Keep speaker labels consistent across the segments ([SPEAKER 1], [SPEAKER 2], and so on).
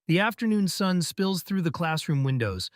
[SPEAKER 1] The afternoon sun spills through the classroom windows,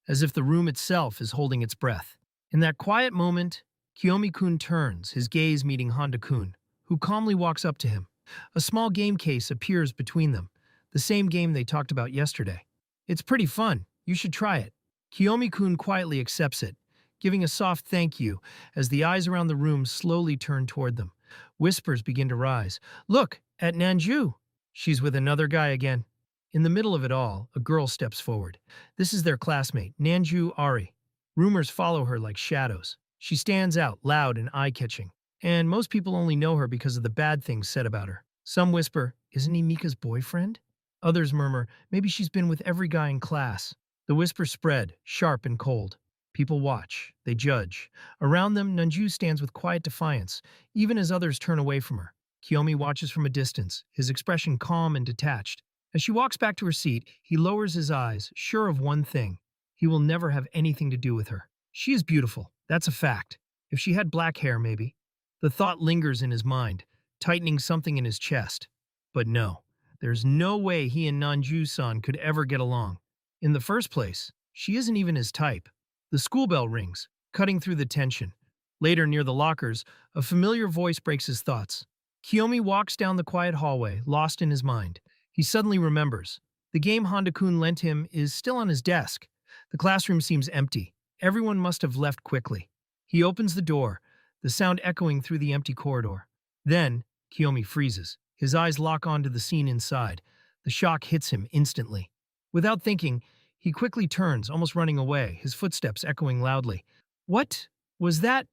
[SPEAKER 1] as if the room itself is holding its breath. In that quiet moment, Kiyomi-kun turns, his gaze meeting Honda-kun, who calmly walks up to him. A small game case appears between them, the same game they talked about yesterday. It's pretty fun. You should try it. Kiyomi-kun quietly accepts it, giving a soft thank you as the eyes around the room slowly turn toward them. Whispers begin to rise. Look, at Nanjou. She's with another guy again. In the middle of it all, a girl steps forward. This is their classmate, Nanjou Ari. Rumors follow her like shadows. She stands out, loud and eye-catching. And most people only know her because of the bad things said about her. Some whisper, isn't he Mika's boyfriend? Others murmur, maybe she's been with every guy in class. The whispers spread, sharp and cold. People watch. They judge. Around them, Nanjou stands with quiet defiance, even as others turn away from her. Kiyomi watches from a distance, his expression calm and detached. As she walks back to her seat, he lowers his eyes, sure of one thing. He will never have anything to do with her. She is beautiful. That's a fact. If she had black hair, maybe. The thought lingers in his mind, tightening something in his chest. But no, there's no way he and Nanjou-san could ever get along. In the first place, she isn't even his type. The school bell rings, cutting through the tension. Later, near the lockers, a familiar voice breaks his thoughts. Kiyomi walks down the quiet hallway, lost in his mind. He suddenly remembers. The game Honda-kun lent him is still on his desk. The classroom seems empty. Everyone must have left quickly. He opens the door, the sound echoing through the empty corridor. Then, Kiyomi freezes. His eyes lock onto the scene inside. The shock hits him instantly. Without thinking, he quickly turns, almost running away, his footsteps echoing loudly. What was that?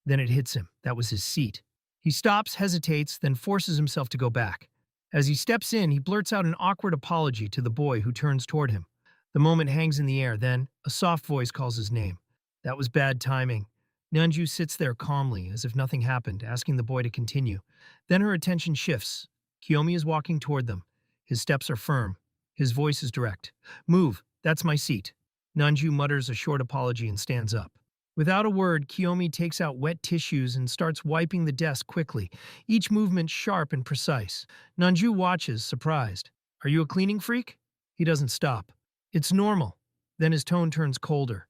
[SPEAKER 1] Then it hits him. That was his seat. He stops, hesitates, then forces himself to go back. As he steps in, he blurts out an awkward apology to the boy who turns toward him. The moment hangs in the air, then a soft voice calls his name. That was bad timing. Nanjou sits there calmly, as if nothing happened, asking the boy to continue. Then her attention shifts. Kiyomi is walking toward them. His steps are firm. His voice is direct. Move, that's my seat. Nanjou mutters a short apology and stands up. Without a word, Kiyomi takes out wet tissues and starts wiping the desk quickly, each movement sharp and precise. Nanjou watches, surprised. Are you a cleaning freak? He doesn't stop. It's normal. Then his tone turns colder.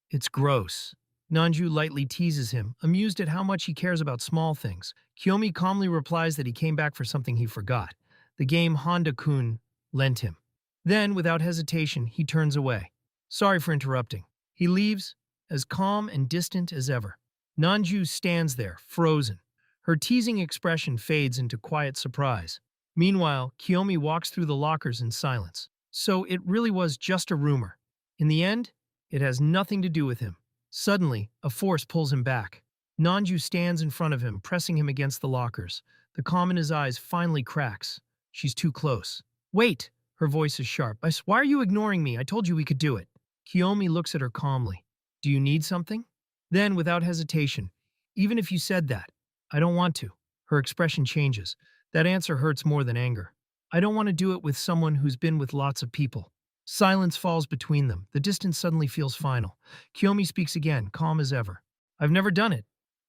[SPEAKER 1] It's gross. Nanjou lightly teases him, amused at how much he cares about small things. Kiyomi calmly replies that he came back for something he forgot. The game Honda-kun lent him. Then, without hesitation, he turns away. Sorry for interrupting. He leaves, as calm and distant as ever. Nanjou stands there, frozen. Her teasing expression fades into quiet surprise. Meanwhile, Kiyomi walks through the lockers in silence. So it really was just a rumor. In the end, it has nothing to do with him. Suddenly, a force pulls him back. Nanjou stands in front of him, pressing him against the lockers. The calm in his eyes finally cracks. She's too close. Wait! Her voice is sharp. Why are you ignoring me? I told you we could do it. Kiyomi looks at her calmly. Do you need something? Then, without hesitation, even if you said that, I don't want to. Her expression changes. That answer hurts more than anger. I don't want to do it with someone who's been with lots of people. Silence falls between them. The distance suddenly feels final. Kiyomi speaks again, calm as ever. I've never done it.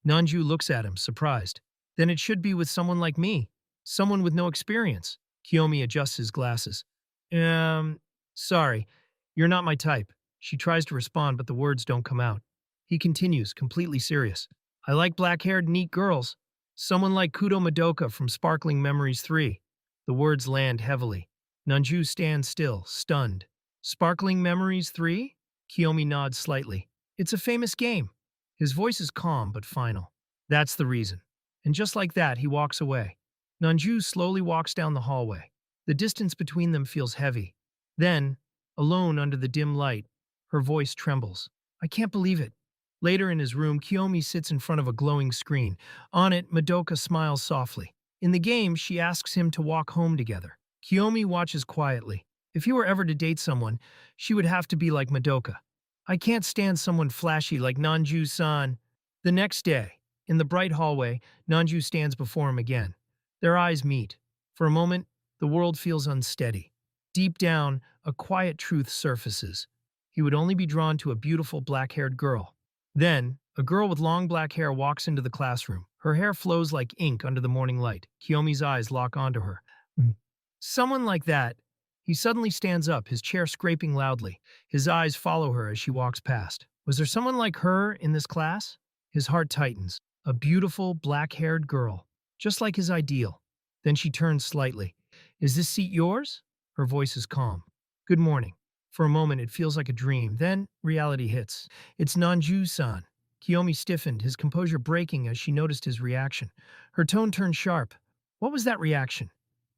[SPEAKER 1] Nanjou looks at him, surprised. Then it should be with someone like me. Someone with no experience. Kiyomi adjusts his glasses. Sorry. You're not my type. She tries to respond, but the words don't come out. He continues, completely serious. I like black-haired, neat girls. Someone like Kudo Madoka from Sparkling Memories 3. The words land heavily. Nanjou stands still, stunned. Sparkling Memories 3? Kiyomi nods slightly. It's a famous game. His voice is calm but final. That's the reason. And just like that, he walks away. Nanjou slowly walks down the hallway. The distance between them feels heavy. Then, alone under the dim light, her voice trembles. I can't believe it. Later in his room, Kiyomi sits in front of a glowing screen. On it, Madoka smiles softly. In the game, she asks him to walk home together. Kiyomi watches quietly. If he were ever to date someone, she would have to be like Madoka. I can't stand someone flashy like Nanjou-san. The next day, in the bright hallway, Nanjou stands before him again. Their eyes meet. For a moment, the world feels unsteady. Deep down, a quiet truth surfaces. He would only be drawn to a beautiful black-haired girl. Then, a girl with long black hair walks into the classroom. Her hair flows like ink under the morning light. Kiyomi's eyes lock onto her. Someone like that, He suddenly stands up, his chair scraping loudly. His eyes follow her as she walks past. Was there someone like her in this class? His heart tightens. A beautiful, black-haired girl, just like his ideal. Then she turns slightly. Is this seat yours? Her voice is calm. Good morning. For a moment, it feels like a dream. Then, reality hits. It's Nanjou-san. Kiyomi stiffened, his composure breaking as she noticed his reaction. Her tone turned sharp. What was that reaction?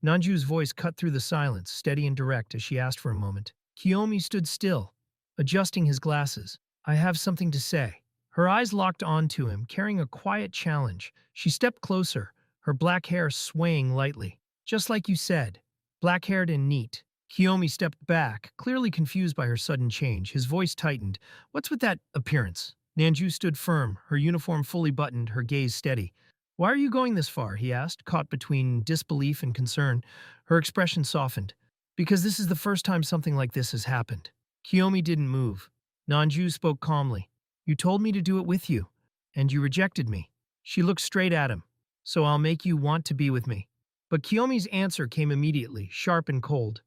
[SPEAKER 1] Nanju's voice cut through the silence, steady and direct, as she asked for a moment. Kiyomi stood still, adjusting his glasses. I have something to say. Her eyes locked onto him, carrying a quiet challenge. She stepped closer, her black hair swaying lightly. Just like you said, black-haired and neat. Kiyomi stepped back, clearly confused by her sudden change. His voice tightened. What's with that appearance? Nanjou stood firm, her uniform fully buttoned, her gaze steady. Why are you going this far? He asked, caught between disbelief and concern. Her expression softened. Because this is the first time something like this has happened. Kiyomi didn't move. Nanjou spoke calmly. You told me to do it with you, and you rejected me. She looked straight at him. So I'll make you want to be with me. But Kiyomi's answer came immediately, sharp and cold.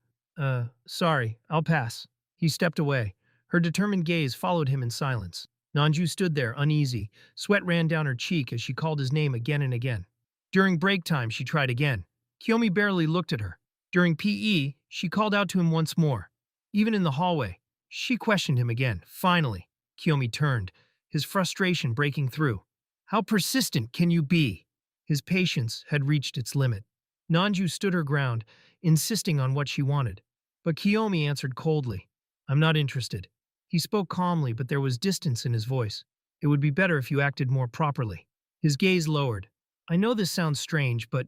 [SPEAKER 1] Sorry, I'll pass. He stepped away. Her determined gaze followed him in silence. Nanjou stood there, uneasy. Sweat ran down her cheek as she called his name again and again. During break time, she tried again. Kiyomi barely looked at her. During PE, she called out to him once more. Even in the hallway, she questioned him again. Finally, Kiyomi turned, his frustration breaking through. How persistent can you be? His patience had reached its limit. Nanjou stood her ground, insisting on what she wanted. But Kiyomi answered coldly. I'm not interested. He spoke calmly, but there was distance in his voice. It would be better if you acted more properly. His gaze lowered. I know this sounds strange, but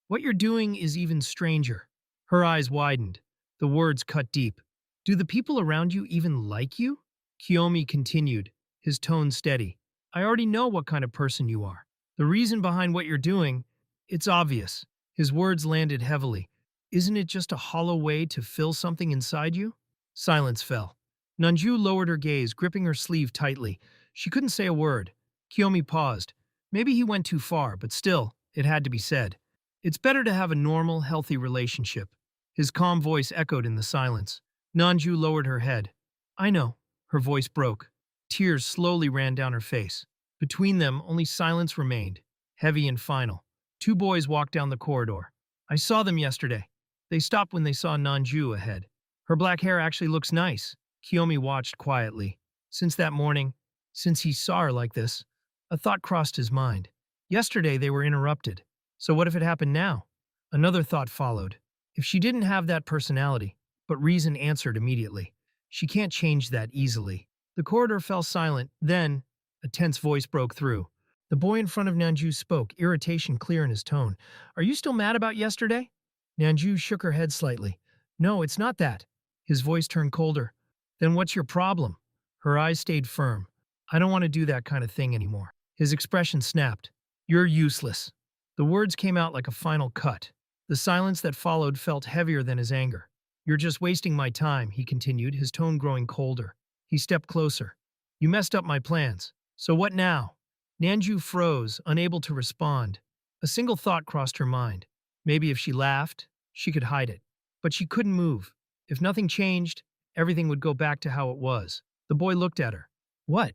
[SPEAKER 1] what you're doing is even stranger. Her eyes widened. The words cut deep. Do the people around you even like you? Kiyomi continued, his tone steady. I already know what kind of person you are. The reason behind what you're doing, it's obvious. His words landed heavily. Isn't it just a hollow way to fill something inside you? Silence fell. Nanjou lowered her gaze, gripping her sleeve tightly. She couldn't say a word. Kiyomi paused. Maybe he went too far, but still, it had to be said. It's better to have a normal, healthy relationship. His calm voice echoed in the silence. Nanjou lowered her head. I know. Her voice broke. Tears slowly ran down her face. Between them, only silence remained, heavy and final. Two boys walked down the corridor. I saw them yesterday. They stopped when they saw Nanjou ahead. Her black hair actually looks nice. Kiyomi watched quietly. Since that morning, since he saw her like this, a thought crossed his mind. Yesterday they were interrupted. So what if it happened now? Another thought followed. If she didn't have that personality, but reason answered immediately. She can't change that easily. The corridor fell silent. Then, a tense voice broke through. The boy in front of Nanjou spoke, irritation clear in his tone. Are you still mad about yesterday? Nanjou shook her head slightly. No, it's not that. His voice turned colder. Then what's your problem? Her eyes stayed firm. I don't want to do that kind of thing anymore. His expression snapped. You're useless. The words came out like a final cut. The silence that followed felt heavier than his anger. You're just wasting my time, he continued, his tone growing colder. He stepped closer. You messed up my plans. So what now? Nanjou froze, unable to respond. A single thought crossed her mind. Maybe if she laughed, she could hide it. But she couldn't move. If nothing changed, everything would go back to how it was. The boy looked at her. What?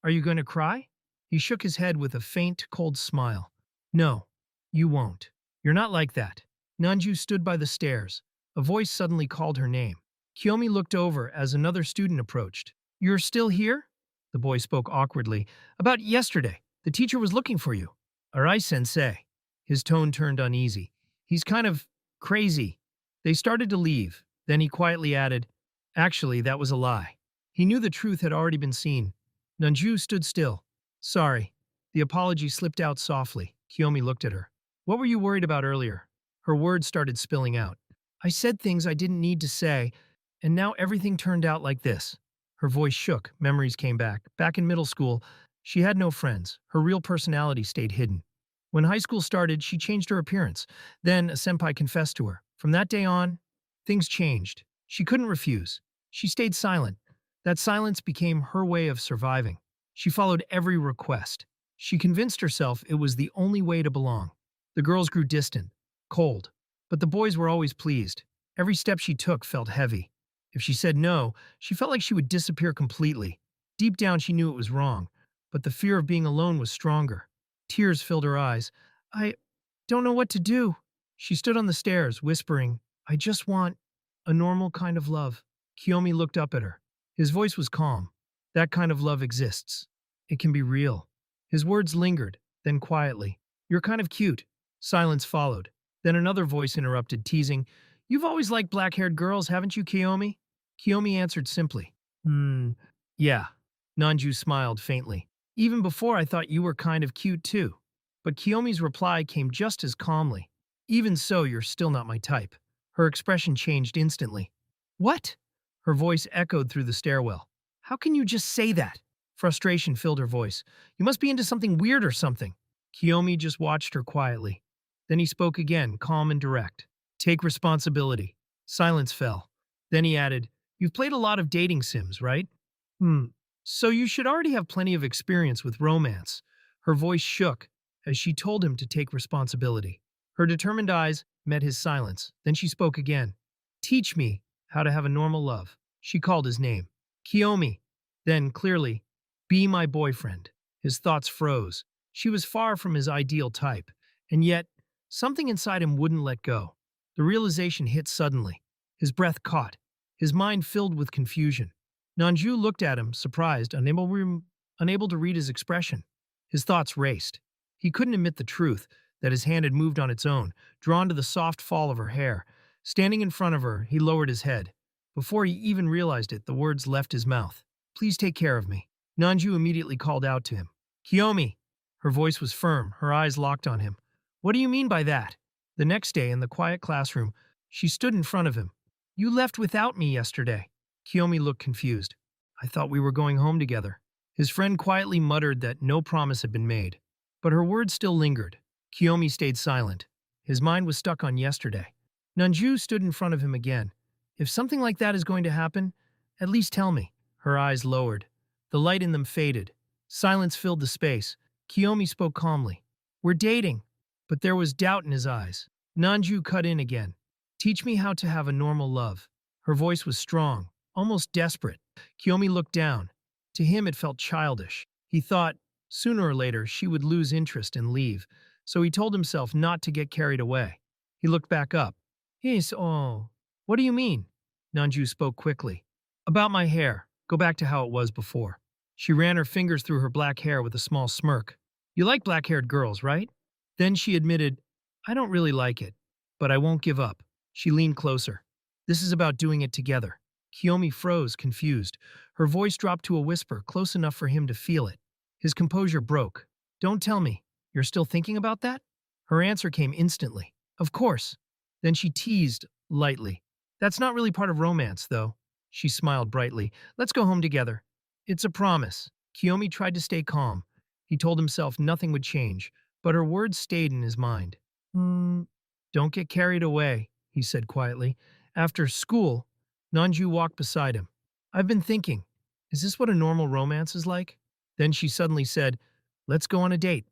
[SPEAKER 1] Are you going to cry? He shook his head with a faint, cold smile. No, you won't. You're not like that. Nanjou stood by the stairs. A voice suddenly called her name. Kiyomi looked over as another student approached. You're still here? The boy spoke awkwardly. About yesterday. The teacher was looking for you. Arai sensei. His tone turned uneasy. He's kind of crazy. They started to leave. Then he quietly added, actually, that was a lie. He knew the truth had already been seen. Nanjou stood still. Sorry. The apology slipped out softly. Kiyomi looked at her. What were you worried about earlier? Her words started spilling out. I said things I didn't need to say, and now everything turned out like this. Her voice shook. Memories came back. Back in middle school, she had no friends. Her real personality stayed hidden. When high school started, she changed her appearance. Then a senpai confessed to her. From that day on, things changed. She couldn't refuse. She stayed silent. That silence became her way of surviving. She followed every request. She convinced herself it was the only way to belong. The girls grew distant, cold, but the boys were always pleased. Every step she took felt heavy. If she said no, she felt like she would disappear completely. Deep down, she knew it was wrong, but the fear of being alone was stronger. Tears filled her eyes. I don't know what to do. She stood on the stairs, whispering, I just want a normal kind of love. Kiyomi looked up at her. His voice was calm. That kind of love exists. It can be real. His words lingered, then quietly. You're kind of cute. Silence followed. Then another voice interrupted, teasing, You've always liked black-haired girls, haven't you, Kiyomi? Kiyomi answered simply, yeah. Nanjou smiled faintly. Even before I thought you were kind of cute too. But Kiyomi's reply came just as calmly. Even so, you're still not my type. Her expression changed instantly. What? Her voice echoed through the stairwell. How can you just say that? Frustration filled her voice. You must be into something weird or something. Kiyomi just watched her quietly. Then he spoke again, calm and direct. Take responsibility. Silence fell. Then he added, You've played a lot of dating sims, right? So you should already have plenty of experience with romance. Her voice shook as she told him to take responsibility. Her determined eyes met his silence. Then she spoke again. Teach me how to have a normal love. She called his name. Kiyomi. Then, clearly, be my boyfriend. His thoughts froze. She was far from his ideal type. And yet, something inside him wouldn't let go. The realization hit suddenly. His breath caught. His mind filled with confusion. Nanjou looked at him, surprised, unable to read his expression. His thoughts raced. He couldn't admit the truth, that his hand had moved on its own, drawn to the soft fall of her hair. Standing in front of her, he lowered his head. Before he even realized it, the words left his mouth. Please take care of me. Nanjou immediately called out to him. Kiyomi! Her voice was firm, her eyes locked on him. What do you mean by that? The next day, in the quiet classroom, she stood in front of him. You left without me yesterday. Kiyomi looked confused. I thought we were going home together. His friend quietly muttered that no promise had been made. But her words still lingered. Kiyomi stayed silent. His mind was stuck on yesterday. Nanjou stood in front of him again. If something like that is going to happen, at least tell me. Her eyes lowered. The light in them faded. Silence filled the space. Kiyomi spoke calmly. We're dating. But there was doubt in his eyes. Nanjou cut in again. Teach me how to have a normal love. Her voice was strong, almost desperate. Kiyomi looked down. To him it felt childish. He thought, sooner or later, she would lose interest and leave, so he told himself not to get carried away. He looked back up. Yes, oh. What do you mean? Nanjou spoke quickly. About my hair. Go back to how it was before. She ran her fingers through her black hair with a small smirk. You like black-haired girls, right? Then she admitted, I don't really like it, but I won't give up. She leaned closer. This is about doing it together. Kiyomi froze, confused. Her voice dropped to a whisper, close enough for him to feel it. His composure broke. Don't tell me. You're still thinking about that? Her answer came instantly. Of course. Then she teased, lightly. That's not really part of romance, though. She smiled brightly. Let's go home together. It's a promise. Kiyomi tried to stay calm. He told himself nothing would change, but her words stayed in his mind. Don't get carried away, he said quietly. After school, Nanjou walked beside him. I've been thinking, is this what a normal romance is like? Then she suddenly said, let's go on a date.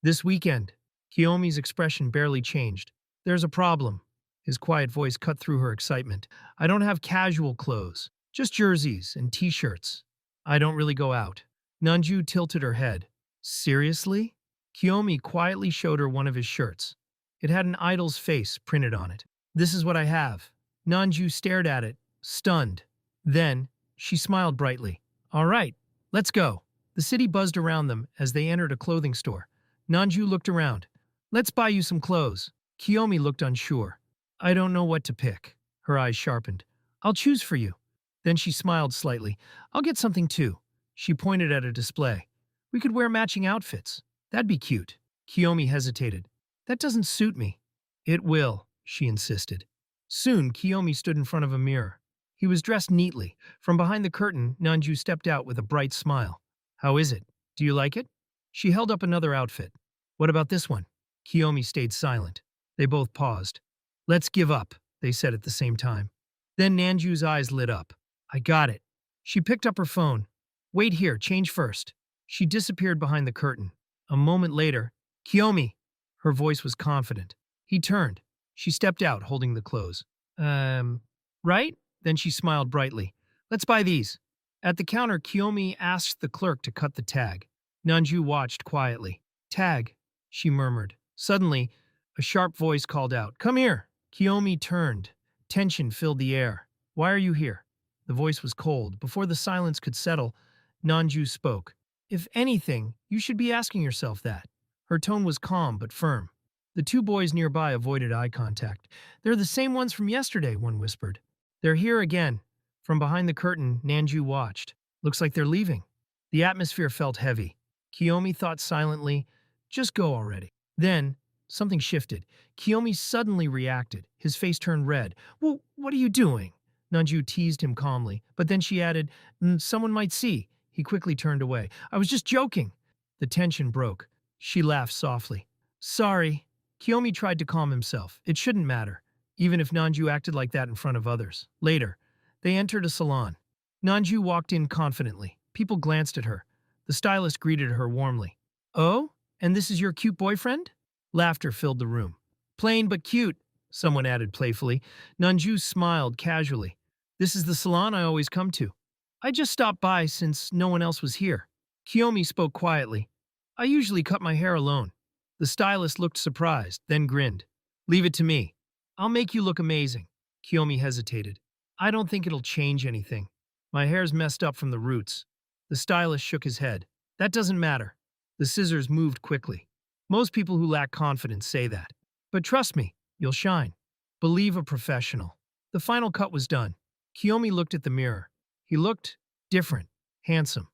[SPEAKER 1] This weekend. Kiyomi's expression barely changed. There's a problem. His quiet voice cut through her excitement. I don't have casual clothes, just jerseys and t-shirts. I don't really go out. Nanjou tilted her head. Seriously? Kiyomi quietly showed her one of his shirts. It had an idol's face printed on it. This is what I have. Nanjou stared at it, stunned. Then, she smiled brightly. All right, let's go. The city buzzed around them as they entered a clothing store. Nanjou looked around. Let's buy you some clothes. Kiyomi looked unsure. I don't know what to pick. Her eyes sharpened. I'll choose for you. Then she smiled slightly. I'll get something too. She pointed at a display. We could wear matching outfits. That'd be cute. Kiyomi hesitated. That doesn't suit me. It will, she insisted. Soon, Kiyomi stood in front of a mirror. He was dressed neatly. From behind the curtain, Nanjou stepped out with a bright smile. How is it? Do you like it? She held up another outfit. What about this one? Kiyomi stayed silent. They both paused. Let's give up, they said at the same time. Then Nanjou's eyes lit up. I got it. She picked up her phone. Wait here, change first. She disappeared behind the curtain. A moment later, Kiyomi! Her voice was confident. He turned. She stepped out, holding the clothes. Right? Then she smiled brightly. Let's buy these. At the counter, Kiyomi asked the clerk to cut the tag. Nanjou watched quietly. Tag, she murmured. Suddenly, a sharp voice called out, Come here! Kiyomi turned. Tension filled the air. Why are you here? The voice was cold. Before the silence could settle, Nanjou spoke. If anything, you should be asking yourself that. Her tone was calm but firm. The two boys nearby avoided eye contact. They're the same ones from yesterday, one whispered. They're here again. From behind the curtain, Nanjou watched. Looks like they're leaving. The atmosphere felt heavy. Kiyomi thought silently, just go already. Then, something shifted. Kiyomi suddenly reacted. His face turned red. Well, what are you doing? Nanjou teased him calmly, but then she added, someone might see. He quickly turned away. I was just joking. The tension broke. She laughed softly. Sorry. Kiyomi tried to calm himself. It shouldn't matter, even if Nanjou acted like that in front of others. Later, they entered a salon. Nanjou walked in confidently. People glanced at her. The stylist greeted her warmly. Oh, and this is your cute boyfriend? Laughter filled the room. Plain but cute, someone added playfully. Nanjou smiled casually. This is the salon I always come to. I just stopped by since no one else was here. Kiyomi spoke quietly. I usually cut my hair alone. The stylist looked surprised, then grinned. Leave it to me. I'll make you look amazing. Kiyomi hesitated. I don't think it'll change anything. My hair's messed up from the roots. The stylist shook his head. That doesn't matter. The scissors moved quickly. Most people who lack confidence say that. But trust me, you'll shine. Believe a professional. The final cut was done. Kiyomi looked at the mirror. He looked different, handsome.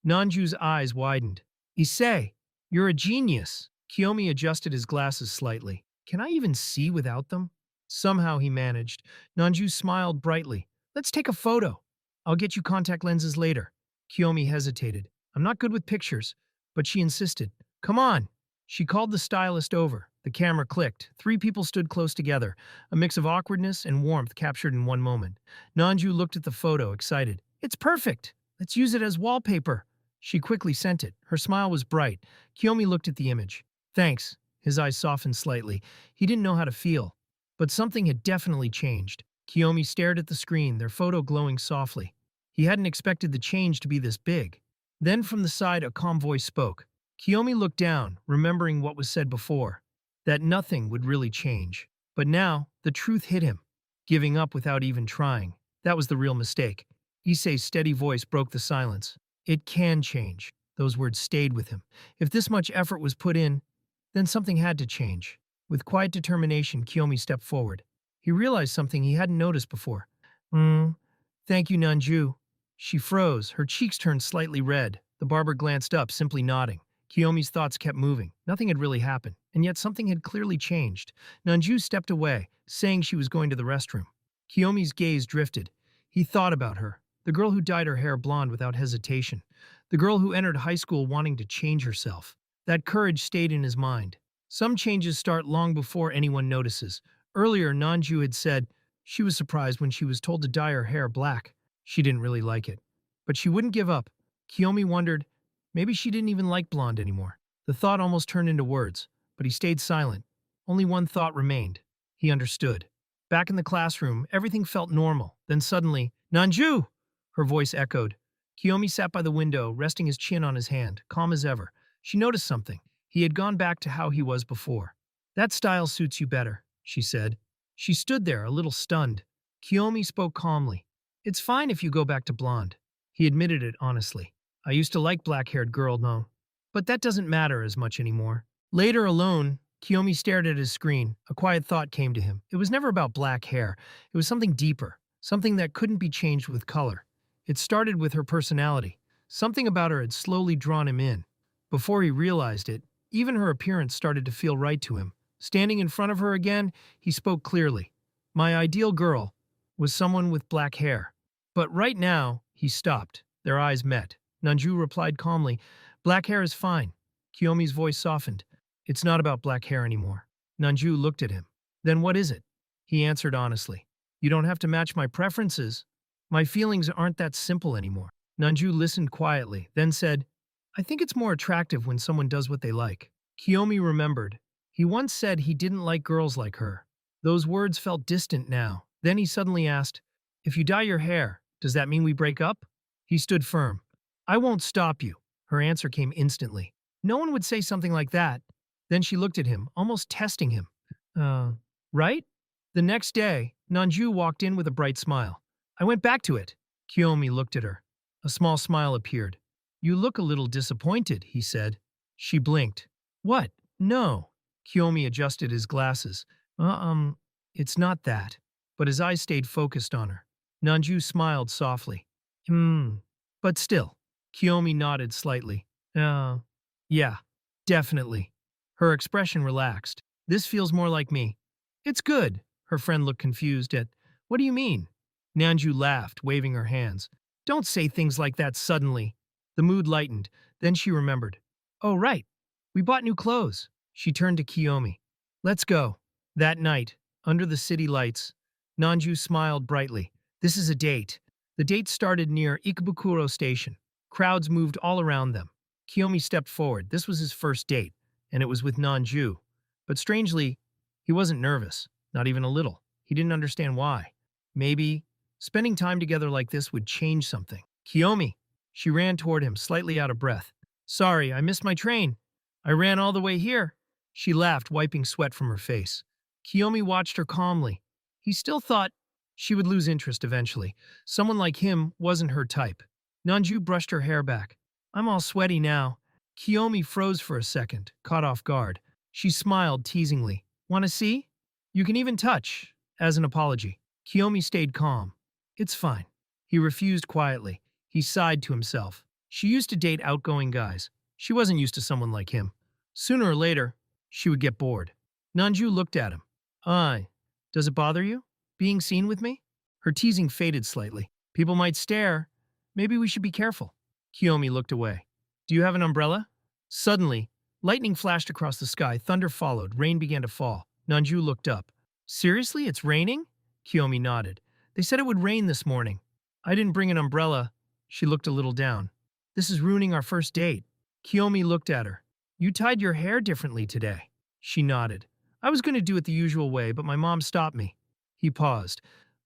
[SPEAKER 1] Nanju's eyes widened. Issei, you're a genius. Kiyomi adjusted his glasses slightly. Can I even see without them? Somehow he managed. Nanjou smiled brightly. Let's take a photo. I'll get you contact lenses later. Kiyomi hesitated. I'm not good with pictures, but she insisted. Come on. She called the stylist over. The camera clicked. Three people stood close together, a mix of awkwardness and warmth captured in one moment. Nanjou looked at the photo, excited. It's perfect. Let's use it as wallpaper. She quickly sent it. Her smile was bright. Kiyomi looked at the image. Thanks. His eyes softened slightly. He didn't know how to feel. But something had definitely changed. Kiyomi stared at the screen, their photo glowing softly. He hadn't expected the change to be this big. Then from the side, a calm voice spoke. Kiyomi looked down, remembering what was said before, that nothing would really change. But now, the truth hit him. Giving up without even trying. That was the real mistake. Issei's steady voice broke the silence. It can change. Those words stayed with him. If this much effort was put in, then something had to change. With quiet determination, Kiyomi stepped forward. He realized something he hadn't noticed before. Thank you, Nanjou. She froze, her cheeks turned slightly red. The barber glanced up, simply nodding. Kiyomi's thoughts kept moving. Nothing had really happened, and yet something had clearly changed. Nanjou stepped away, saying she was going to the restroom. Kiyomi's gaze drifted. He thought about her, the girl who dyed her hair blonde without hesitation, the girl who entered high school wanting to change herself. That courage stayed in his mind. Some changes start long before anyone notices. Earlier, Nanjou had said she was surprised when she was told to dye her hair black. She didn't really like it. But she wouldn't give up. Kiyomi wondered, maybe she didn't even like blonde anymore. The thought almost turned into words, but he stayed silent. Only one thought remained. He understood. Back in the classroom, everything felt normal. Then suddenly, Nanjou! Her voice echoed. Kiyomi sat by the window, resting his chin on his hand, calm as ever. She noticed something. He had gone back to how he was before. That style suits you better, she said. She stood there, a little stunned. Kiyomi spoke calmly. It's fine if you go back to blonde. He admitted it honestly. I used to like black-haired girl, no. But that doesn't matter as much anymore. Later, alone, Kiyomi stared at his screen. A quiet thought came to him. It was never about black hair. It was something deeper, something that couldn't be changed with color. It started with her personality. Something about her had slowly drawn him in. Before he realized it, even her appearance started to feel right to him. Standing in front of her again, he spoke clearly. My ideal girl was someone with black hair. But right now, he stopped. Their eyes met. Nanjou replied calmly, Black hair is fine. Kiyomi's voice softened. It's not about black hair anymore. Nanjou looked at him. Then what is it? He answered honestly. You don't have to match my preferences. My feelings aren't that simple anymore. Nanjou listened quietly, then said, I think it's more attractive when someone does what they like. Kiyomi remembered. He once said he didn't like girls like her. Those words felt distant now. Then he suddenly asked, "If you dye your hair, does that mean we break up?" He stood firm. "I won't stop you." Her answer came instantly. No one would say something like that. Then she looked at him, almost testing him. Uh, right? The next day, Nanjou walked in with a bright smile. "I went back to it." Kiyomi looked at her. A small smile appeared. "You look a little disappointed," he said. She blinked. "What? No." Kiyomi adjusted his glasses. It's not that." But his eyes stayed focused on her. Nanjou smiled softly. But still." Kiyomi nodded slightly. Yeah, definitely." Her expression relaxed. "This feels more like me." "It's good." Her friend looked confused at, "What do you mean?" Nanjou laughed, waving her hands. "Don't say things like that suddenly." The mood lightened. Then she remembered. "Oh, right. We bought new clothes." She turned to Kiyomi. "Let's go." That night, under the city lights, Nanjou smiled brightly. "This is a date." The date started near Ikebukuro Station. Crowds moved all around them. Kiyomi stepped forward. This was his first date, and it was with Nanjou. But strangely, he wasn't nervous, not even a little. He didn't understand why. Maybe spending time together like this would change something. "Kiyomi!" She ran toward him, slightly out of breath. "Sorry, I missed my train. I ran all the way here." She laughed, wiping sweat from her face. Kiyomi watched her calmly. He still thought she would lose interest eventually. Someone like him wasn't her type. Nanjou brushed her hair back. "I'm all sweaty now." Kiyomi froze for a second, caught off guard. She smiled teasingly. "Want to see?" "You can even touch," as an apology. Kiyomi stayed calm. "It's fine." He refused quietly. He sighed to himself. She used to date outgoing guys. She wasn't used to someone like him. Sooner or later, she would get bored. Nanjou looked at him. "Aye. Does it bother you? Being seen with me?" Her teasing faded slightly. "People might stare. Maybe we should be careful." Kiyomi looked away. "Do you have an umbrella?" Suddenly, lightning flashed across the sky, thunder followed, rain began to fall. Nanjou looked up. "Seriously, it's raining?" Kiyomi nodded. "They said it would rain this morning." "I didn't bring an umbrella." She looked a little down. "This is ruining our first date." Kiyomi looked at her. "You tied your hair differently today." She nodded. "I was going to do it the usual way, but my mom stopped me." He paused.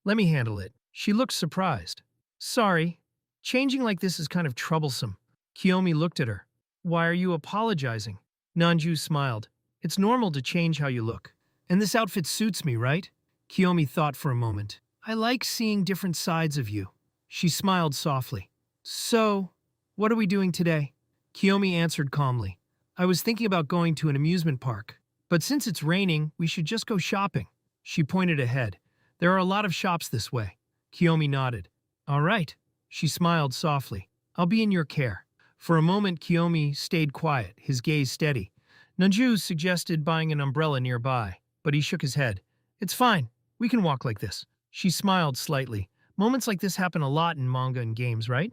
[SPEAKER 1] "Let me handle it." She looked surprised. "Sorry. Changing like this is kind of troublesome." Kiyomi looked at her. "Why are you apologizing?" Nanjou smiled. "It's normal to change how you look. And this outfit suits me, right?" Kiyomi thought for a moment. "I like seeing different sides of you." She smiled softly. "So, what are we doing today?" Kiyomi answered calmly. "I was thinking about going to an amusement park. But since it's raining, we should just go shopping." She pointed ahead. "There are a lot of shops this way." Kiyomi nodded. "All right." She smiled softly. "I'll be in your care." For a moment, Kiyomi stayed quiet, his gaze steady. Nanjou suggested buying an umbrella nearby, but he shook his head. "It's fine. We can walk like this." She smiled slightly. "Moments like this happen a lot in manga and games, right?"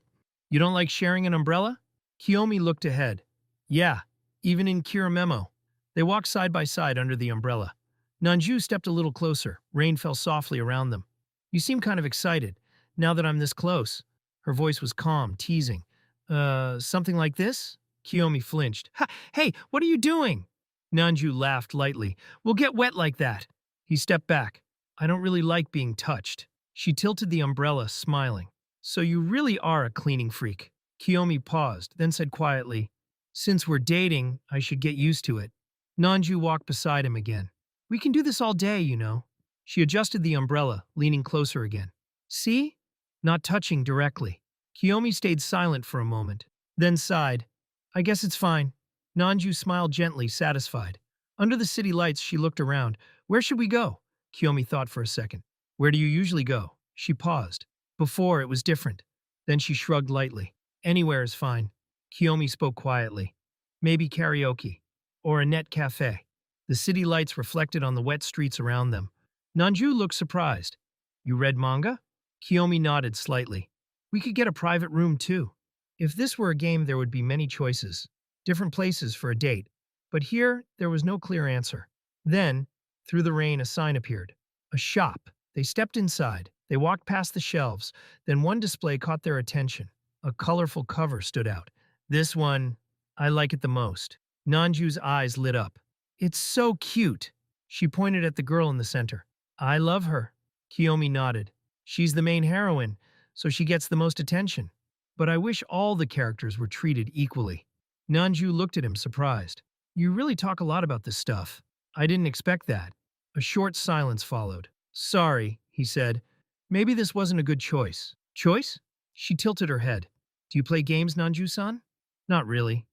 [SPEAKER 1] "You don't like sharing an umbrella?" Kiyomi looked ahead. "Yeah, even in Kiramemo." They walked side by side under the umbrella. Nanjou stepped a little closer. Rain fell softly around them. "You seem kind of excited, now that I'm this close." Her voice was calm, teasing. Something like this?" Kiyomi flinched. "Ha! Hey, what are you doing?" Nanjou laughed lightly. "We'll get wet like that." He stepped back. "I don't really like being touched." She tilted the umbrella, smiling. "So you really are a cleaning freak." Kiyomi paused, then said quietly, "Since we're dating, I should get used to it." Nanjou walked beside him again. "We can do this all day, you know." She adjusted the umbrella, leaning closer again. "See? Not touching directly." Kiyomi stayed silent for a moment, then sighed. "I guess it's fine." Nanjou smiled gently, satisfied. Under the city lights, she looked around. "Where should we go?" Kiyomi thought for a second. "Where do you usually go?" She paused. Before, it was different. Then she shrugged lightly. "Anywhere is fine." Kiyomi spoke quietly. "Maybe karaoke. Or a net cafe." The city lights reflected on the wet streets around them. Nanjou looked surprised. "You read manga?" Kiyomi nodded slightly. "We could get a private room, too." If this were a game, there would be many choices. Different places for a date. But here, there was no clear answer. Then, through the rain, a sign appeared. A shop. They stepped inside. They walked past the shelves. Then one display caught their attention. A colorful cover stood out. "This one, I like it the most." Nanju's eyes lit up. "It's so cute." She pointed at the girl in the center. "I love her." Kiyomi nodded. She's the main heroine, so she gets the most attention. But I wish all the characters were treated equally. Nanjou looked at him, surprised. You really talk a lot about this stuff. I didn't expect that. A short silence followed. Sorry, he said. Maybe this wasn't a good choice. Choice? She tilted her head. Do you play games, Nanjou-san? Not really.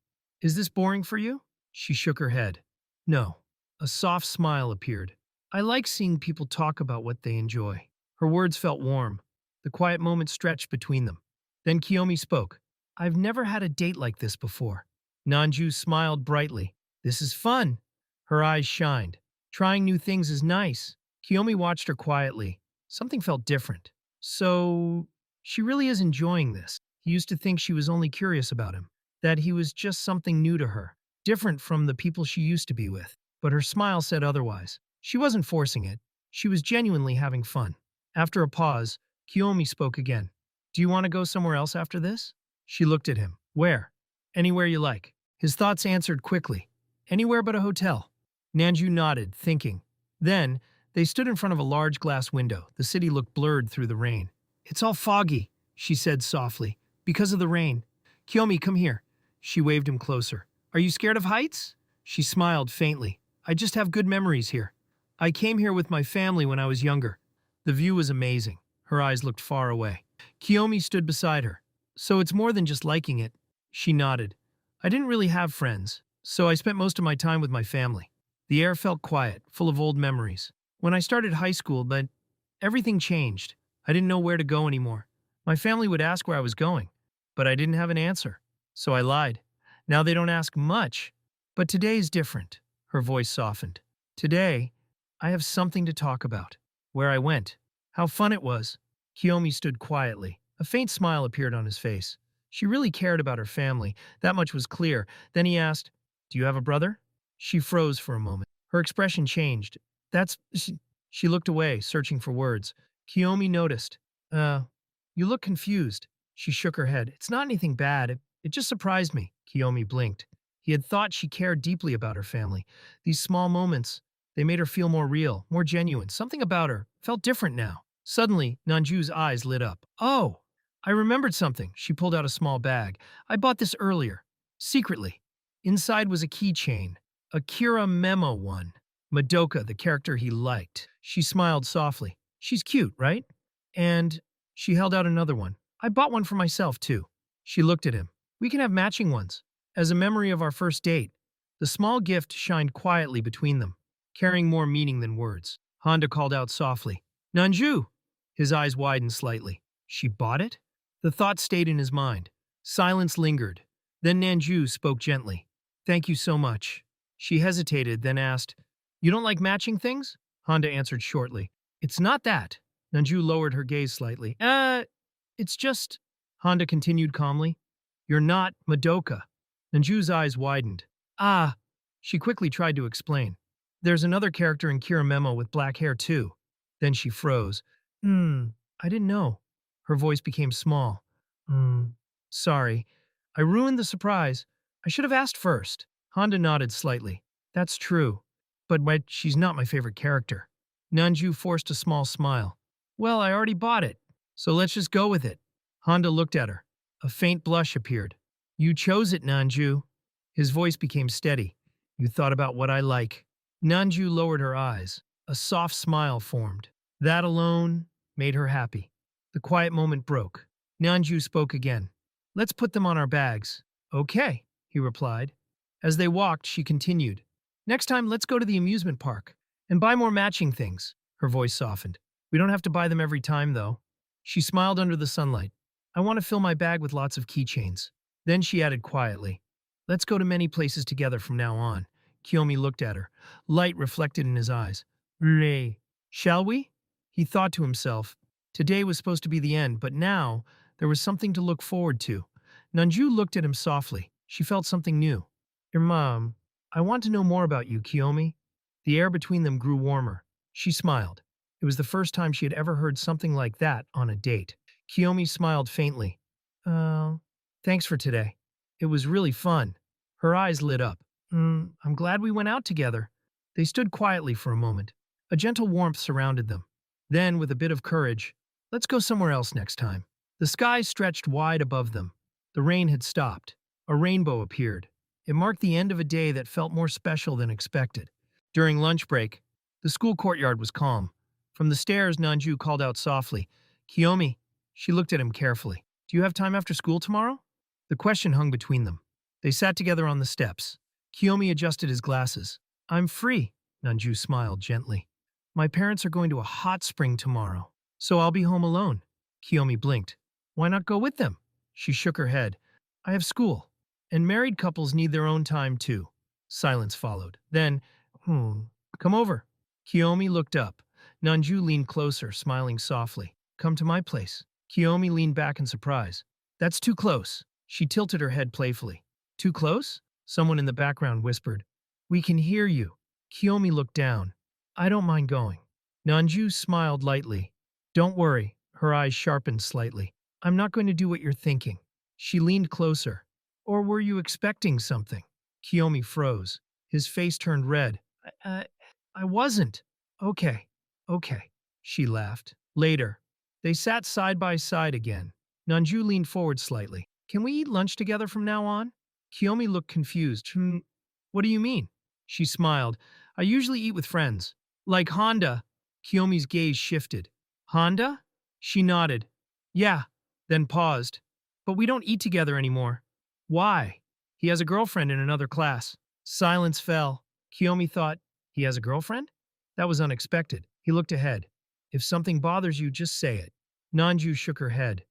[SPEAKER 1] Is this boring for you? She shook her head. No. A soft smile appeared. I like seeing people talk about what they enjoy. Her words felt warm. The quiet moment stretched between them. Then Kiyomi spoke. I've never had a date like this before. Nanjou smiled brightly. This is fun. Her eyes shined. Trying new things is nice. Kiyomi watched her quietly. Something felt different. So, she really is enjoying this. He used to think she was only curious about him, that he was just something new to her, different from the people she used to be with. But her smile said otherwise. She wasn't forcing it. She was genuinely having fun. After a pause, Kiyomi spoke again. Do you want to go somewhere else after this? She looked at him. Where? Anywhere you like. His thoughts answered quickly. Anywhere but a hotel. Nanjou nodded, thinking. Then, they stood in front of a large glass window. The city looked blurred through the rain. It's all foggy, she said softly, because of the rain. Kiyomi, come here. She waved him closer. Are you scared of heights? She smiled faintly. I just have good memories here. I came here with my family when I was younger. The view was amazing. Her eyes looked far away. Kiyomi stood beside her. So it's more than just liking it. She nodded. I didn't really have friends, so I spent most of my time with my family. The air felt quiet, full of old memories. When I started high school, but everything changed. I didn't know where to go anymore. My family would ask where I was going, but I didn't have an answer. So I lied. Now they don't ask much. But today's different. Her voice softened. Today, I have something to talk about. Where I went. How fun it was. Kiyomi stood quietly. A faint smile appeared on his face. She really cared about her family. That much was clear. Then he asked, Do you have a brother? She froze for a moment. Her expression changed. She looked away, searching for words. Kiyomi noticed. You look confused. She shook her head. It's not anything bad. It just surprised me. Kiyomi blinked. He had thought she cared deeply about her family. These small moments, they made her feel more real, more genuine. Something about her felt different now. Suddenly, Nanju's eyes lit up. Oh, I remembered something. She pulled out a small bag. I bought this earlier. Secretly. Inside was a keychain. A Kira memo one. Madoka, the character he liked. She smiled softly. She's cute, right? And she held out another one. I bought one for myself, too. She looked at him. We can have matching ones. As a memory of our first date. The small gift shined quietly between them, carrying more meaning than words. Honda called out softly. Nanjou! His eyes widened slightly. She bought it? The thought stayed in his mind. Silence lingered. Then Nanjou spoke gently. Thank you so much. She hesitated, then asked, You don't like matching things? Honda answered shortly. It's not that. Nanjou lowered her gaze slightly. It's just... Honda continued calmly. You're not Madoka. Nanju's eyes widened. Ah. She quickly tried to explain. There's another character in Kira Memo with black hair too. Then she froze. I didn't know. Her voice became small. Sorry. I ruined the surprise. I should have asked first. Honda nodded slightly. That's true. But she's not my favorite character. Nanjou forced a small smile. Well, I already bought it, so let's just go with it. Honda looked at her. A faint blush appeared. You chose it, Nanjou. His voice became steady. You thought about what I like. Nanjou lowered her eyes. A soft smile formed. That alone made her happy. The quiet moment broke. Nanjou spoke again. Let's put them on our bags. Okay, he replied. As they walked, she continued. Next time, let's go to the amusement park and buy more matching things. Her voice softened. We don't have to buy them every time, though. She smiled under the sunlight. I want to fill my bag with lots of keychains. Then she added quietly, Let's go to many places together from now on. Kiyomi looked at her. Light reflected in his eyes. Shall we? He thought to himself. Today was supposed to be the end, but now there was something to look forward to. Nanjou looked at him softly. She felt something new. Your mom. I want to know more about you, Kiyomi. The air between them grew warmer. She smiled. It was the first time she had ever heard something like that on a date. Kiyomi smiled faintly. Thanks for today. It was really fun. Her eyes lit up. I'm glad we went out together. They stood quietly for a moment. A gentle warmth surrounded them. Then, with a bit of courage, let's go somewhere else next time. The sky stretched wide above them. The rain had stopped. A rainbow appeared. It marked the end of a day that felt more special than expected. During lunch break, the school courtyard was calm. From the stairs, Nanjou called out softly, "Kiyomi." She looked at him carefully. "Do you have time after school tomorrow?" The question hung between them. They sat together on the steps. Kiyomi adjusted his glasses. "I'm free," Nanjou smiled gently. "My parents are going to a hot spring tomorrow, so I'll be home alone." Kiyomi blinked. "Why not go with them?" She shook her head. "I have school, and married couples need their own time too." Silence followed. Then, come over." Kiyomi looked up. Nanjou leaned closer, smiling softly. "Come to my place." Kiyomi leaned back in surprise. "That's too close." She tilted her head playfully. "Too close?" Someone in the background whispered. "We can hear you." Kiyomi looked down. "I don't mind going." Nanjou smiled lightly. "Don't worry." Her eyes sharpened slightly. "I'm not going to do what you're thinking." She leaned closer. "Or were you expecting something?" Kiyomi froze. His face turned red. I wasn't." "Okay, okay," she laughed. Later, they sat side by side again. Nanjou leaned forward slightly. "Can we eat lunch together from now on?" Kiyomi looked confused. What do you mean?" She smiled. "I usually eat with friends." "Like Honda?" Kiyomi's gaze shifted. "Honda?" She nodded. "Yeah," then paused. "But we don't eat together anymore." "Why?" "He has a girlfriend in another class." Silence fell. Kiyomi thought, "He has a girlfriend?" That was unexpected. He looked ahead. "If something bothers you, just say it." Nanjou shook her head.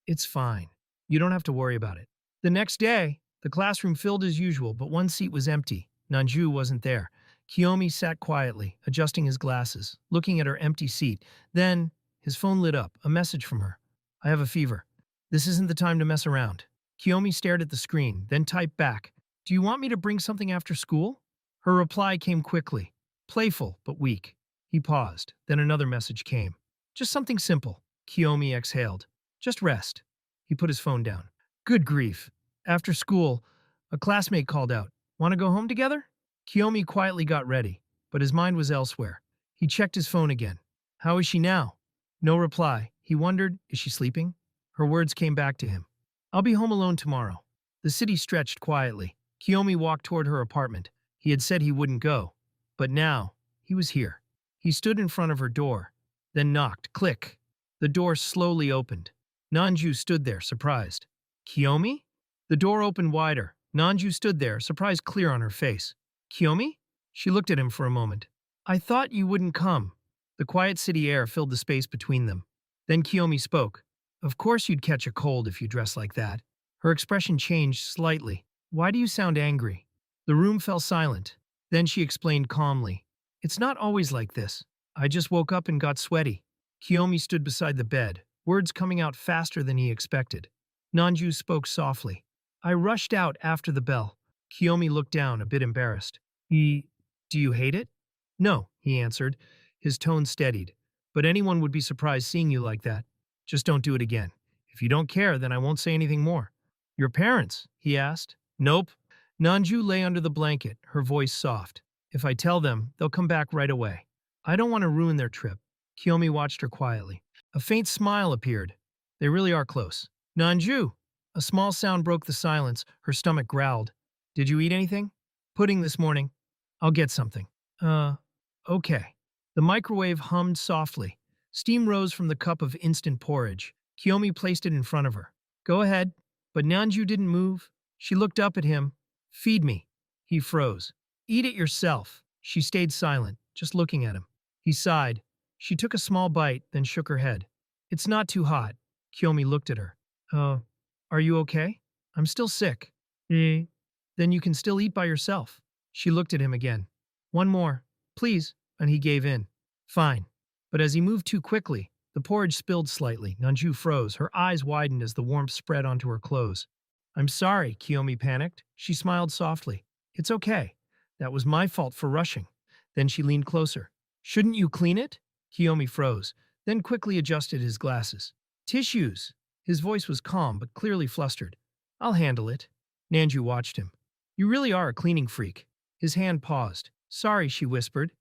[SPEAKER 1] It's fine. You don't have to worry about it." The next day, the classroom filled as usual, but one seat was empty. Nanjou wasn't there. Kiyomi sat quietly, adjusting his glasses, looking at her empty seat. Then, his phone lit up, a message from her. "I have a fever. This isn't the time to mess around." Kiyomi stared at the screen, then typed back, "Do you want me to bring something after school?" Her reply came quickly, playful but weak. He paused, then another message came. "Just something simple." Kiyomi exhaled. "Just rest." He put his phone down. Good grief. After school, a classmate called out, "Want to go home together?" Kiyomi quietly got ready, but his mind was elsewhere. He checked his phone again. "How is she now?" No reply. He wondered, is she sleeping? Her words came back to him. "I'll be home alone tomorrow." The city stretched quietly. Kiyomi walked toward her apartment. He had said he wouldn't go, but now he was here. He stood in front of her door, then knocked. Click. The door slowly opened. Nanjou stood there, surprised. "Kiyomi?" The door opened wider. Nanjou stood there, surprise clear on her face. "Kiyomi?" She looked at him for a moment. "I thought you wouldn't come." The quiet city air filled the space between them. Then Kiyomi spoke. "Of course you'd catch a cold if you dress like that." Her expression changed slightly. "Why do you sound angry?" The room fell silent. Then she explained calmly. "It's not always like this. I just woke up and got sweaty." Kiyomi stood beside the bed, words coming out faster than he expected. Nanjou spoke softly. "I rushed out after the bell." Kiyomi looked down, a bit embarrassed. Do you hate it?" "No," he answered. His tone steadied. "But anyone would be surprised seeing you like that. Just don't do it again. If you don't care, then I won't say anything more." "Your parents?" he asked. "Nope." Nanjou lay under the blanket, her voice soft. "If I tell them, they'll come back right away. I don't want to ruin their trip." Kiyomi watched her quietly. A faint smile appeared. "They really are close." "Nanjou!" A small sound broke the silence. Her stomach growled. "Did you eat anything?" "Pudding this morning." "I'll get something." Okay." The microwave hummed softly. Steam rose from the cup of instant porridge. Kiyomi placed it in front of her. "Go ahead." But Nanjou didn't move. She looked up at him. "Feed me." He froze. "Eat it yourself." She stayed silent, just looking at him. He sighed. She took a small bite, then shook her head. "It's not too hot." Kiyomi looked at her. Are you okay?" "I'm still sick." "Then you can still eat by yourself." She looked at him again. "One more, please," and he gave in. "Fine." But as he moved too quickly, the porridge spilled slightly. Nanjou froze. Her eyes widened as the warmth spread onto her clothes. "I'm sorry," Kiyomi panicked. She smiled softly. "It's okay. That was my fault for rushing." Then she leaned closer. "Shouldn't you clean it?" Kiyomi froze, then quickly adjusted his glasses. "Tissues." His voice was calm but clearly flustered. "I'll handle it." Nanjou watched him. "You really are a cleaning freak." His hand paused. "Sorry," she whispered.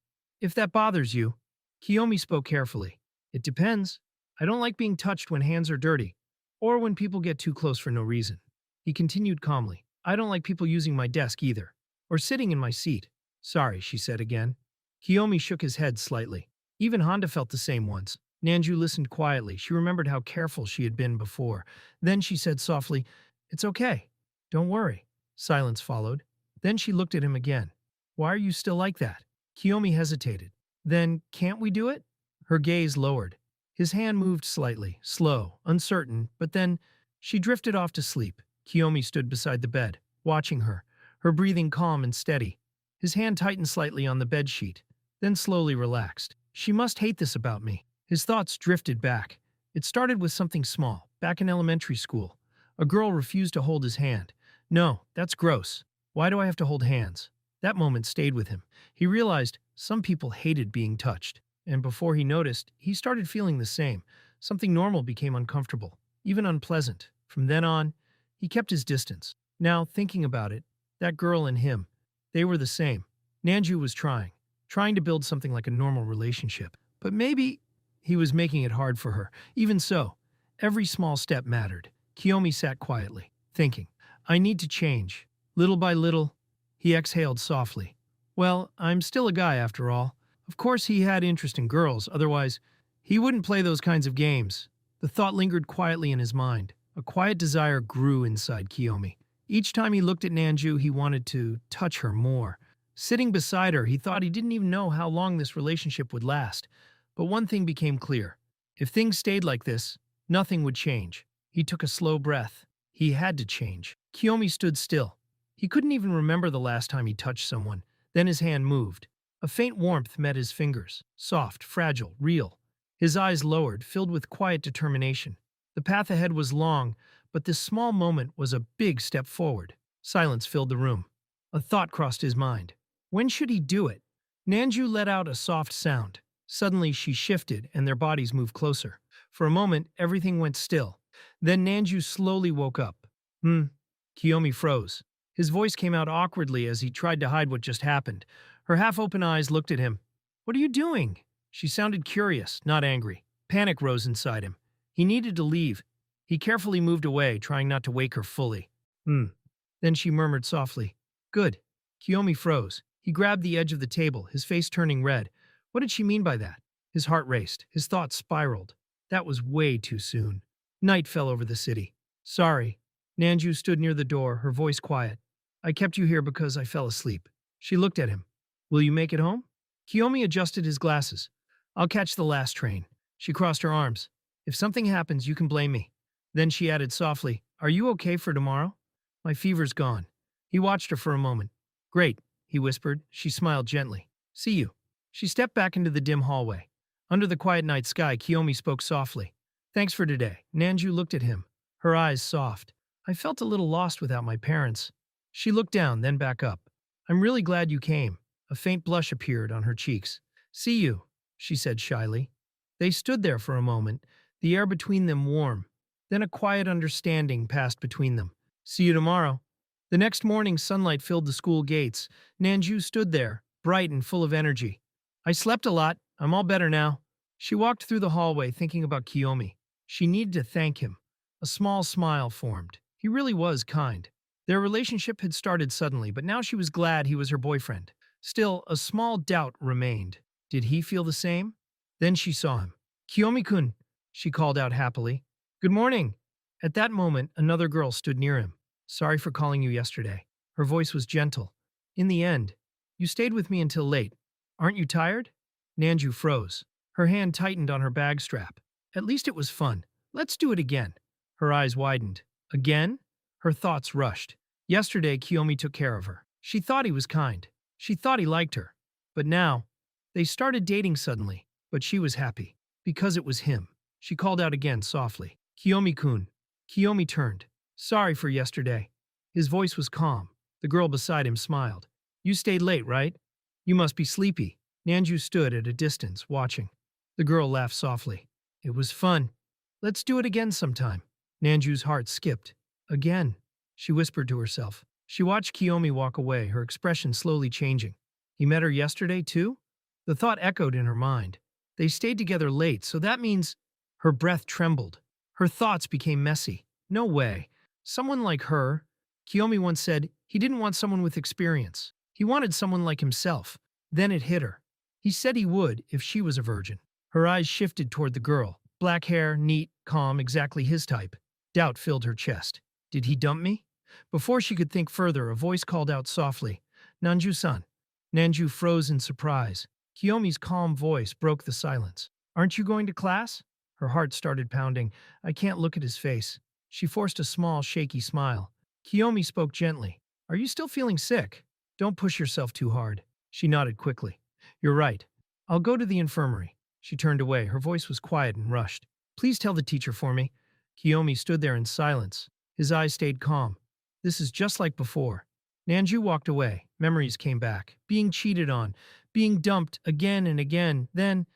[SPEAKER 1] "If that bothers you." Kiyomi spoke carefully. It depends. I don't like being touched when hands are dirty, or when people get too close for no reason. He continued calmly. I don't like people using my desk either, or sitting in my seat. Sorry, she said again. Kiyomi shook his head slightly. Even Honda felt the same once. Nanjou listened quietly. She remembered how careful she had been before. Then she said softly, It's okay. Don't worry. Silence followed. Then she looked at him again. Why are you still like that? Kiyomi hesitated. Then, can't we do it? Her gaze lowered. His hand moved slightly, slow, uncertain, but then she drifted off to sleep. Kiyomi stood beside the bed, watching her breathing calm and steady. His hand tightened slightly on the bedsheet, then slowly relaxed. She must hate this about me. His thoughts drifted back. It started with something small, back in elementary school. A girl refused to hold his hand. No, that's gross. Why do I have to hold hands? That moment stayed with him. He realized some people hated being touched. And before he noticed, he started feeling the same. Something normal became uncomfortable, even unpleasant. From then on, he kept his distance. Now, thinking about it, that girl and him, they were the same. Nanjou was trying to build something like a normal relationship. But maybe he was making it hard for her. Even so, every small step mattered. Kiyomi sat quietly, thinking, I need to change. Little by little, he exhaled softly. Well, I'm still a guy after all. Of course he had interest in girls, otherwise he wouldn't play those kinds of games. The thought lingered quietly in his mind. A quiet desire grew inside Kiyomi. Each time he looked at Nanjou, he wanted to touch her more. Sitting beside her, he thought he didn't even know how long this relationship would last. But one thing became clear. If things stayed like this, nothing would change. He took a slow breath. He had to change. Kiyomi stood still. He couldn't even remember the last time he touched someone. Then his hand moved. A faint warmth met his fingers. Soft, fragile, real. His eyes lowered, filled with quiet determination. The path ahead was long, but this small moment was a big step forward. Silence filled the room. A thought crossed his mind. When should he do it? Nanjou let out a soft sound. Suddenly she shifted and their bodies moved closer. For a moment, everything went still. Then Nanjou slowly woke up. Kiyomi froze. His voice came out awkwardly as he tried to hide what just happened. Her half-open eyes looked at him. What are you doing? She sounded curious, not angry. Panic rose inside him. He needed to leave. He carefully moved away, trying not to wake her fully. Then she murmured softly. Good. Kiyomi froze. He grabbed the edge of the table, his face turning red. What did she mean by that? His heart raced. His thoughts spiraled. That was way too soon. Night fell over the city. Sorry. Nanjou stood near the door, her voice quiet. I kept you here because I fell asleep. She looked at him. Will you make it home? Kiyomi adjusted his glasses. I'll catch the last train. She crossed her arms. If something happens, you can blame me. Then she added softly, Are you okay for tomorrow? My fever's gone. He watched her for a moment. Great, he whispered. She smiled gently. See you. She stepped back into the dim hallway. Under the quiet night sky, Kiyomi spoke softly. Thanks for today. Nanjou looked at him, her eyes soft. I felt a little lost without my parents. She looked down, then back up. I'm really glad you came. A faint blush appeared on her cheeks. See you, she said shyly. They stood there for a moment, the air between them warm. Then a quiet understanding passed between them. See you tomorrow. The next morning, sunlight filled the school gates. Nanjou stood there, bright and full of energy. I slept a lot. I'm all better now. She walked through the hallway thinking about Kiyomi. She needed to thank him. A small smile formed. He really was kind. Their relationship had started suddenly, but now she was glad he was her boyfriend. Still, a small doubt remained. Did he feel the same? Then she saw him. Kiyomi-kun, she called out happily. Good morning. At that moment, another girl stood near him. Sorry for calling you yesterday. Her voice was gentle. In the end, you stayed with me until late. Aren't you tired? Nanjou froze. Her hand tightened on her bag strap. At least it was fun. Let's do it again. Her eyes widened. Again? Her thoughts rushed. Yesterday, Kiyomi took care of her. She thought he was kind. She thought he liked her. But now, they started dating suddenly. But she was happy. Because it was him. She called out again softly. Kiyomi-kun. Kiyomi turned. Sorry for yesterday. His voice was calm. The girl beside him smiled. You stayed late, right? You must be sleepy. Nanjou stood at a distance, watching. The girl laughed softly. It was fun. Let's do it again sometime. Nanjou's heart skipped. Again, she whispered to herself. She watched Kiyomi walk away, her expression slowly changing. He met her yesterday, too? The thought echoed in her mind. They stayed together late, so that means her breath trembled. Her thoughts became messy. No way. Someone like her, Kiyomi once said, he didn't want someone with experience. He wanted someone like himself. Then it hit her. He said he would if she was a virgin. Her eyes shifted toward the girl. Black hair, neat, calm, exactly his type. Doubt filled her chest. Did he dump me? Before she could think further, a voice called out softly, Nanjou-san. Nanjou froze in surprise. Kiyomi's calm voice broke the silence. Aren't you going to class? Her heart started pounding. I can't look at his face. She forced a small, shaky smile. Kiyomi spoke gently. Are you still feeling sick? Don't push yourself too hard. She nodded quickly. You're right. I'll go to the infirmary. She turned away. Her voice was quiet and rushed. Please tell the teacher for me. Kiyomi stood there in silence. His eyes stayed calm. This is just like before. Nanjou walked away. Memories came back. Being cheated on. Being dumped again and again. Then,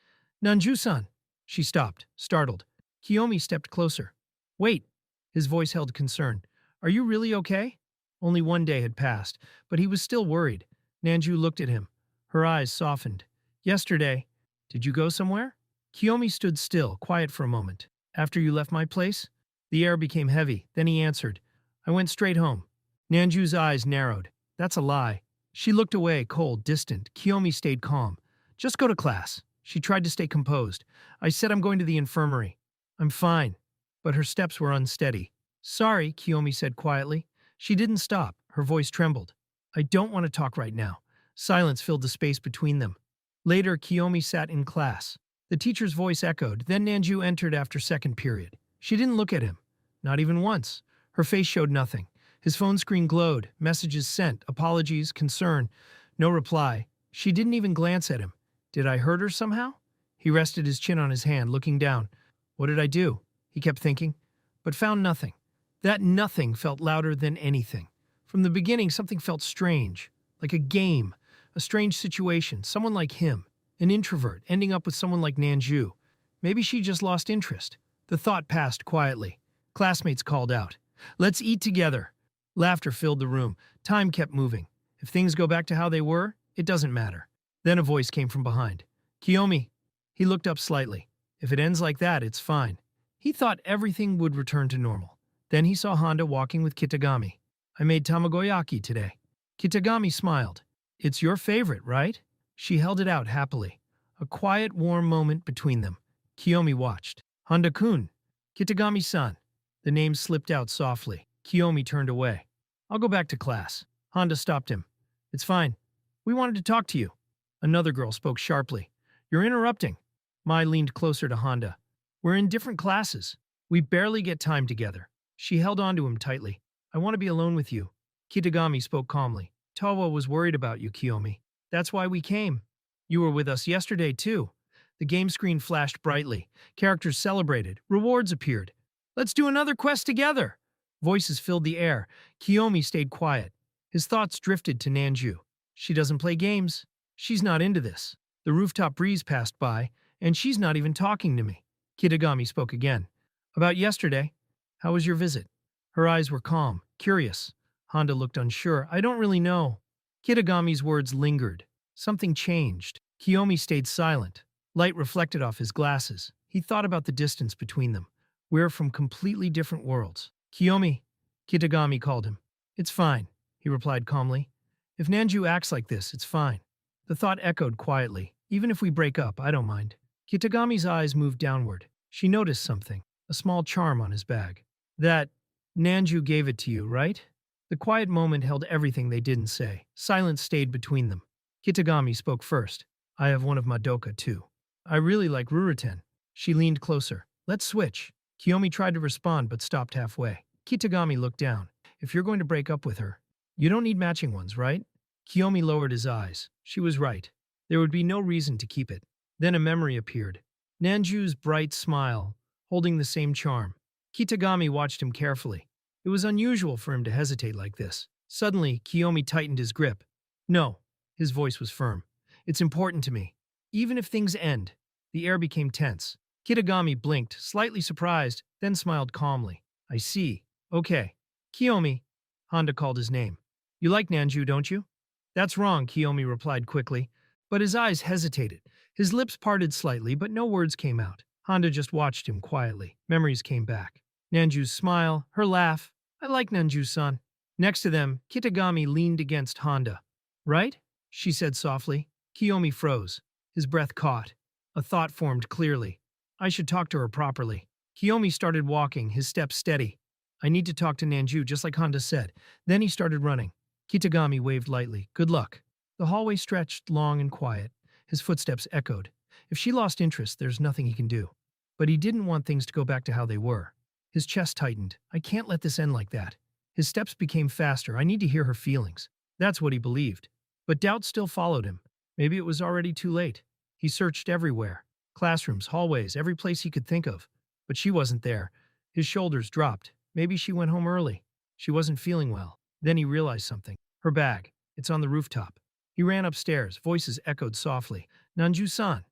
[SPEAKER 1] Nanjou-san. She stopped, startled. Kiyomi stepped closer. Wait. His voice held concern. Are you really okay? Only one day had passed, but he was still worried. Nanjou looked at him. Her eyes softened. Yesterday. Did you go somewhere? Kiyomi stood still, quiet for a moment. After you left my place? The air became heavy. Then he answered. I went straight home. Nanju's eyes narrowed. That's a lie. She looked away, cold, distant. Kiyomi stayed calm. Just go to class. She tried to stay composed. I said I'm going to the infirmary. I'm fine. But her steps were unsteady. Sorry, Kiyomi said quietly. She didn't stop. Her voice trembled. I don't want to talk right now. Silence filled the space between them. Later, Kiyomi sat in class. The teacher's voice echoed. Then Nanjou entered after second period. She didn't look at him. Not even once. Her face showed nothing. His phone screen glowed. Messages sent. Apologies. Concern. No reply. She didn't even glance at him. Did I hurt her somehow? He rested his chin on his hand, looking down. What did I do? He kept thinking, but found nothing. That nothing felt louder than anything. From the beginning, something felt strange, like a game, a strange situation, someone like him, an introvert, ending up with someone like Nanjou. Maybe she just lost interest. The thought passed quietly. Classmates called out, Let's eat together. Laughter filled the room. Time kept moving. If things go back to how they were, it doesn't matter. Then a voice came from behind. Kiyomi. He looked up slightly. If it ends like that, it's fine. He thought everything would return to normal. Then he saw Honda walking with Kitagami. I made tamagoyaki today. Kitagami smiled. It's your favorite, right? She held it out happily. A quiet, warm moment between them. Kiyomi watched. Honda-kun. Kitagami-san. The name slipped out softly. Kiyomi turned away. I'll go back to class. Honda stopped him. It's fine. We wanted to talk to you. Another girl spoke sharply. You're interrupting. Mai leaned closer to Honda. We're in different classes. We barely get time together. She held onto him tightly. I want to be alone with you. Kitagami spoke calmly. Tawa was worried about you, Kiyomi. That's why we came. You were with us yesterday, too. The game screen flashed brightly. Characters celebrated. Rewards appeared. Let's do another quest together. Voices filled the air. Kiyomi stayed quiet. His thoughts drifted to Nanjou. She doesn't play games. She's not into this. The rooftop breeze passed by, and she's not even talking to me. Kitagami spoke again. About yesterday. How was your visit? Her eyes were calm, curious. Honda looked unsure. I don't really know. Kitagami's words lingered. Something changed. Kiyomi stayed silent. Light reflected off his glasses. He thought about the distance between them. We're from completely different worlds. Kiyomi, Kitagami called him. It's fine, he replied calmly. If Nanjou acts like this, it's fine. The thought echoed quietly. Even if we break up, I don't mind. Kitagami's eyes moved downward. She noticed something, a small charm on his bag. That Nanjou gave it to you, right? The quiet moment held everything they didn't say. Silence stayed between them. Kitagami spoke first. I have one of Madoka, too. I really like Ruriten. She leaned closer. Let's switch. Kiyomi tried to respond but stopped halfway. Kitagami looked down. If you're going to break up with her, you don't need matching ones, right? Kiyomi lowered his eyes. She was right. There would be no reason to keep it. Then a memory appeared. Nanju's bright smile, holding the same charm. Kitagami watched him carefully. It was unusual for him to hesitate like this. Suddenly, Kiyomi tightened his grip. No. His voice was firm. It's important to me. Even if things end. The air became tense. Kitagami blinked, slightly surprised, then smiled calmly. I see. Okay. Kiyomi. Honda called his name. You like Nanjou, don't you? That's wrong, Kiyomi replied quickly. But his eyes hesitated. His lips parted slightly, but no words came out. Honda just watched him quietly. Memories came back. Nanju's smile, her laugh. I like Nanju-san. Next to them, Kitagami leaned against Honda. Right? She said softly. Kiyomi froze. His breath caught. A thought formed clearly. I should talk to her properly. Kiyomi started walking, his steps steady. I need to talk to Nanjou, just like Honda said. Then he started running. Kitagami waved lightly. Good luck. The hallway stretched long and quiet. His footsteps echoed. If she lost interest, there's nothing he can do. But he didn't want things to go back to how they were. His chest tightened. I can't let this end like that. His steps became faster. I need to hear her feelings. That's what he believed. But doubt still followed him. Maybe it was already too late. He searched everywhere. Classrooms, hallways, every place he could think of. But she wasn't there. His shoulders dropped. Maybe she went home early. She wasn't feeling well. Then he realized something. Her bag. It's on the rooftop. He ran upstairs. Voices echoed softly. Nanju-san.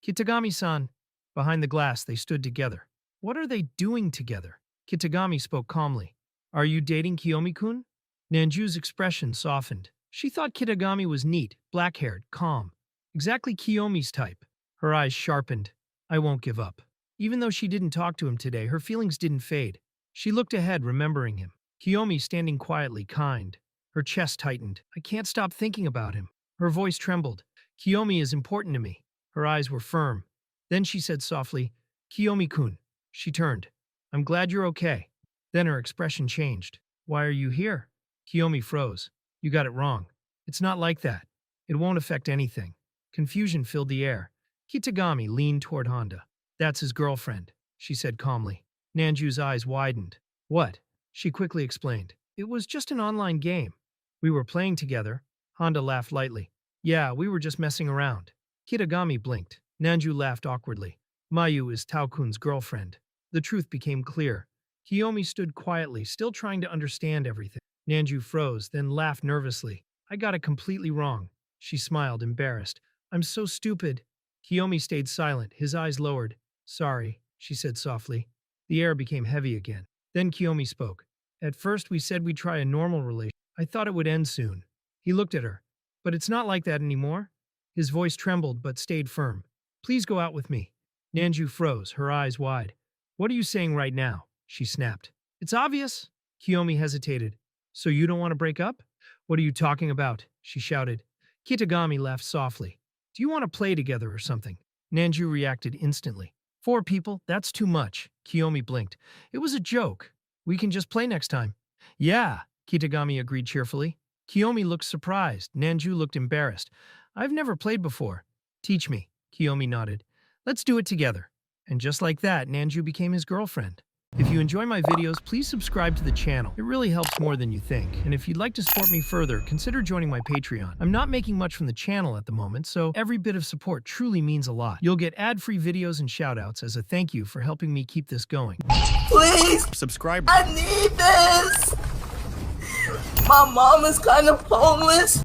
[SPEAKER 1] Kitagami-san. Behind the glass, they stood together. What are they doing together? Kitagami spoke calmly. Are you dating Kiyomi-kun? Nanju's expression softened. She thought Kitagami was neat, black-haired, calm. Exactly Kiyomi's type. Her eyes sharpened. I won't give up. Even though she didn't talk to him today, her feelings didn't fade. She looked ahead, remembering him. Kiyomi standing quietly, kind. Her chest tightened. I can't stop thinking about him. Her voice trembled. Kiyomi is important to me. Her eyes were firm. Then she said softly, Kiyomi-kun. She turned. I'm glad you're okay. Then her expression changed. Why are you here? Kiyomi froze. You got it wrong. It's not like that. It won't affect anything. Confusion filled the air. Kitagami leaned toward Honda. That's his girlfriend, she said calmly. Nanju's eyes widened. What? She quickly explained. It was just an online game. We were playing together. Honda laughed lightly. Yeah, we were just messing around. Kitagami blinked. Nanjou laughed awkwardly. Mayu is Tao-kun's girlfriend. The truth became clear. Kiyomi stood quietly, still trying to understand everything. Nanjou froze, then laughed nervously. I got it completely wrong. She smiled, embarrassed. I'm so stupid. Kiyomi stayed silent, his eyes lowered. Sorry, she said softly. The air became heavy again. Then Kiyomi spoke. At first we said we'd try a normal relationship. I thought it would end soon. He looked at her. But it's not like that anymore. His voice trembled but stayed firm. Please go out with me. Nanjou froze, her eyes wide. What are you saying right now? She snapped. It's obvious. Kiyomi hesitated. So you don't want to break up? What are you talking about? She shouted. Kitagami laughed softly. Do you want to play together or something? Nanjou reacted instantly. 4 people? That's too much. Kiyomi blinked. It was a joke. We can just play next time. Yeah, Kitagami agreed cheerfully. Kiyomi looked surprised. Nanjou looked embarrassed. I've never played before. Teach me. Kiyomi nodded. Let's do it together. And just like that, Nanjou became his girlfriend. If you enjoy my videos, please subscribe to the channel. It really helps more than you think. And if you'd like to support me further, consider joining my Patreon. I'm not making much from the channel at the moment, so every bit of support truly means a lot. You'll get ad-free videos and shoutouts as a thank you for helping me keep this going.
[SPEAKER 2] Please!
[SPEAKER 3] Subscribe.
[SPEAKER 2] I need this! My mom is kind of homeless.